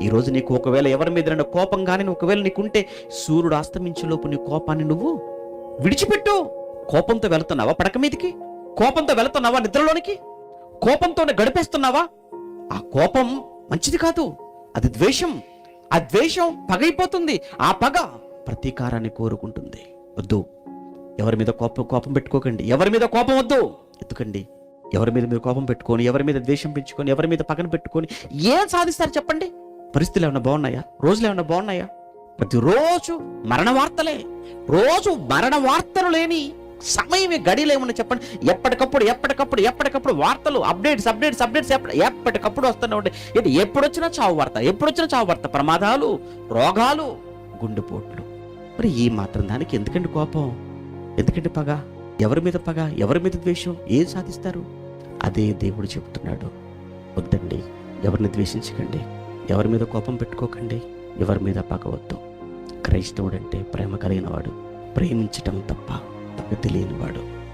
ఈరోజు నీకు ఒకవేళ ఎవరి మీద కోపం కానీ ఒకవేళ నీకుంటే, సూర్యుడు అస్తమించేలోపు నీ కోపాన్ని నువ్వు విడిచిపెట్టు. కోపంతో వెళుతున్నావా పడక మీదకి? కోపంతో వెళుతున్నావా నిద్రలోనికి? కోపంతోనే గడిపేస్తున్నావా? ఆ కోపం మంచిది కాదు, అది ద్వేషం. ఆ ద్వేషం పగైపోతుంది. ఆ పగ ప్రతీకారాన్ని కోరుకుంటుంది. వద్దు, ఎవరి మీద కోపం పెట్టుకోకండి. ఎవరి మీద కోపం వద్దు. ఎందుకండి ఎవరి మీద మీరు కోపం పెట్టుకొని, ఎవరి మీద ద్వేషం పెంచుకొని, ఎవరి మీద పగను పెట్టుకొని ఏం సాధిస్తారు చెప్పండి? పరిస్థితులు ఏమైనా బాగున్నాయా? రోజులు ఏమైనా బాగున్నాయా? ప్రతిరోజు మరణ వార్తలే. రోజు మరణ వార్తలు లేని సమయమే గడియలు ఏమన్నా చెప్పండి? ఎప్పటికప్పుడు వార్తలు, అప్డేట్స్ ఎప్పటికప్పుడు వస్తూనే ఉంటాయి. ఇది ఎప్పుడొచ్చినా చావు వార్త, ప్రమాదాలు, రోగాలు, గుండెపోట్లు. మరి ఈ మాత్రం దానికి ఎందుకండి కోపం? ఎందుకండి పగ? ఎవరి మీద పగ? ఎవరి మీద ద్వేషం? ఏం సాధిస్తారు? అదే దేవుడు చెబుతున్నాడు. వద్దండి, ఎవరిని ద్వేషించకండి, ఎవరి మీద కోపం పెట్టుకోకండి, ఎవరి మీద పగ వద్దు. క్రైస్తవుడంటే ప్రేమ కలిగిన వాడు, ప్రేమించటం తప్ప పగ తెలియనివాడు.